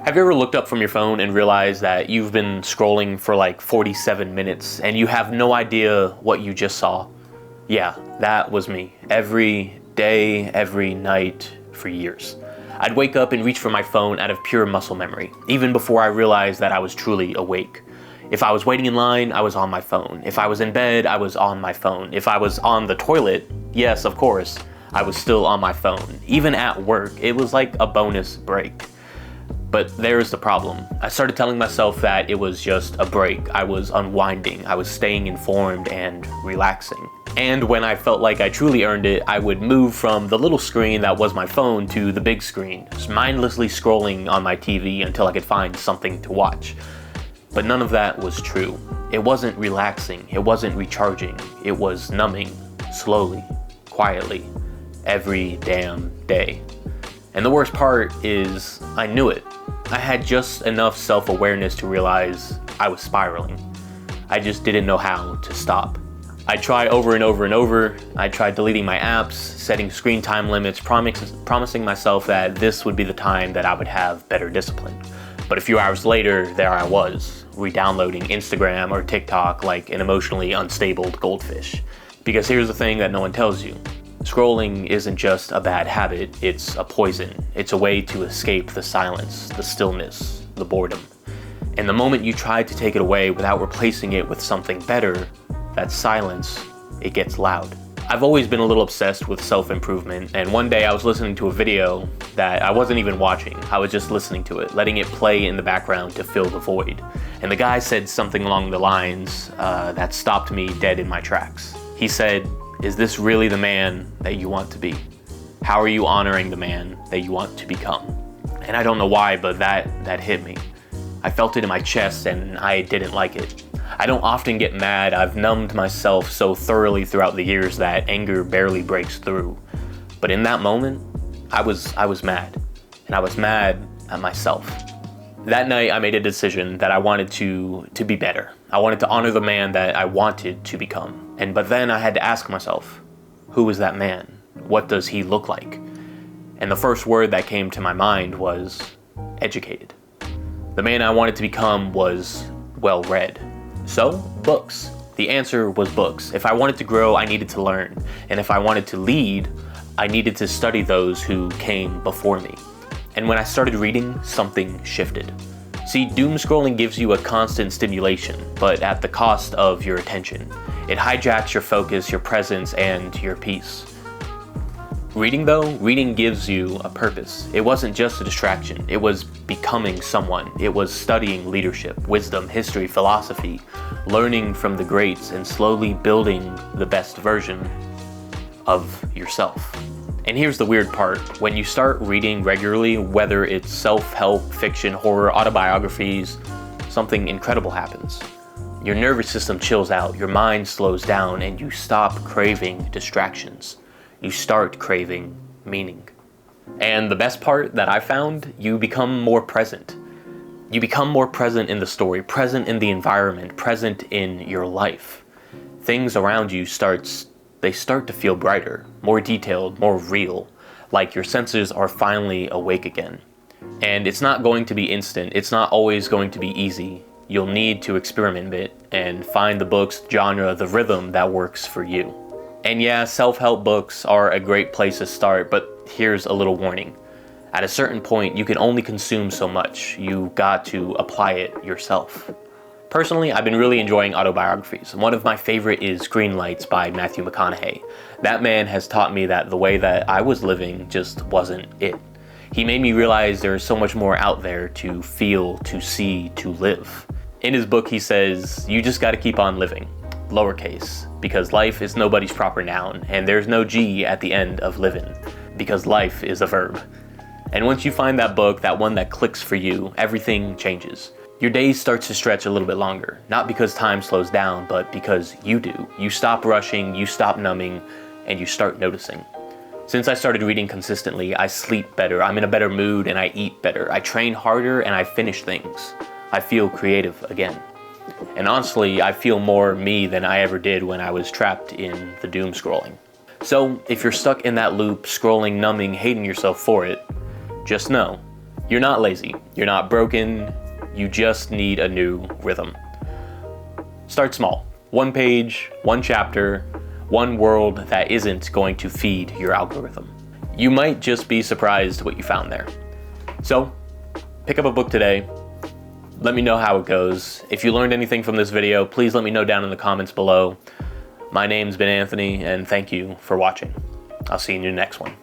Have you ever looked up from your phone and realized that you've been scrolling for like 47 minutes and you have no idea what you just saw? Yeah, that was me. Every day, every night, for years. I'd wake up and reach for my phone out of pure muscle memory, even before I realized that I was truly awake. If I was waiting in line, I was on my phone. If I was in bed, I was on my phone. If I was on the toilet, yes, of course, I was still on my phone. Even at work, it was like a bonus break. But there's the problem. I started telling myself that it was just a break. I was unwinding. I was staying informed and relaxing. And when I felt like I truly earned it, I would move from the little screen that was my phone to the big screen, just mindlessly scrolling on my TV until I could find something to watch. But none of that was true. It wasn't relaxing. It wasn't recharging. It was numbing, slowly, quietly, every damn day. And the worst part is I knew it. I had just enough self-awareness to realize I was spiraling. I just didn't know how to stop. I tried over and over and over. I tried deleting my apps, setting screen time limits, promising myself that this would be the time that I would have better discipline. But a few hours later, there I was, re-downloading Instagram or TikTok like an emotionally unstable goldfish. Because here's the thing that no one tells you. Scrolling isn't just a bad habit, it's a poison. It's a way to escape the silence, the stillness, the boredom. And the moment you try to take it away without replacing it with something better, that silence, it gets loud. I've always been a little obsessed with self-improvement, and one day I was listening to a video that I wasn't even watching. I was just listening to it, letting it play in the background to fill the void. And the guy said something along the lines that stopped me dead in my tracks. He said, "Is this really the man that you want to be? How are you honoring the man that you want to become?" And I don't know why, but that hit me. I felt it in my chest and I didn't like it. I don't often get mad. I've numbed myself so thoroughly throughout the years that anger barely breaks through. But in that moment, I was mad. And I was mad at myself. That night I made a decision that I wanted to be better. I wanted to honor the man that I wanted to become. But then I had to ask myself, who is that man? What does he look like? And the first word that came to my mind was educated. The man I wanted to become was well-read. So, books. The answer was books. If I wanted to grow, I needed to learn. And if I wanted to lead, I needed to study those who came before me. And when I started reading, something shifted. See, doom scrolling gives you a constant stimulation, but at the cost of your attention. It hijacks your focus, your presence, and your peace. Reading gives you a purpose. It wasn't just a distraction. It was becoming someone. It was studying leadership, wisdom, history, philosophy, learning from the greats, and slowly building the best version of yourself. And here's the weird part. When you start reading regularly, whether it's self-help, fiction, horror, autobiographies, something incredible happens. Your nervous system chills out, your mind slows down, and you stop craving distractions. You start craving meaning. And the best part that I found, you become more present. You become more present in the story, present in the environment, present in your life. Things around you start to feel brighter, more detailed, more real, like your senses are finally awake again. And it's not going to be instant. It's not always going to be easy. You'll need to experiment a bit and find the book's genre, the rhythm that works for you. And yeah, self-help books are a great place to start, but here's a little warning. At a certain point, you can only consume so much. You got to apply it yourself. Personally, I've been really enjoying autobiographies. One of my favorite is Greenlights by Matthew McConaughey. That man has taught me that the way that I was living just wasn't it. He made me realize there's so much more out there to feel, to see, to live. In his book, he says, you just gotta keep on living. Lowercase, because life is nobody's proper noun, and there's no G at the end of living, because life is a verb. And once you find that book, that one that clicks for you, everything changes. Your days start to stretch a little bit longer, not because time slows down, but because you do. You stop rushing, you stop numbing, and you start noticing. Since I started reading consistently, I sleep better, I'm in a better mood, and I eat better. I train harder, and I finish things. I feel creative again. And honestly, I feel more me than I ever did when I was trapped in the doom scrolling. So if you're stuck in that loop, scrolling, numbing, hating yourself for it, just know You're not lazy, you're not broken, you just need a new rhythm. Start small. 1 page, 1 chapter, 1 world that isn't going to feed your algorithm. You might just be surprised what you found there. So, pick up a book today. Let me know how it goes. If you learned anything from this video, please let me know down in the comments below. My name's been Anthony, and thank you for watching. I'll see you in your next one.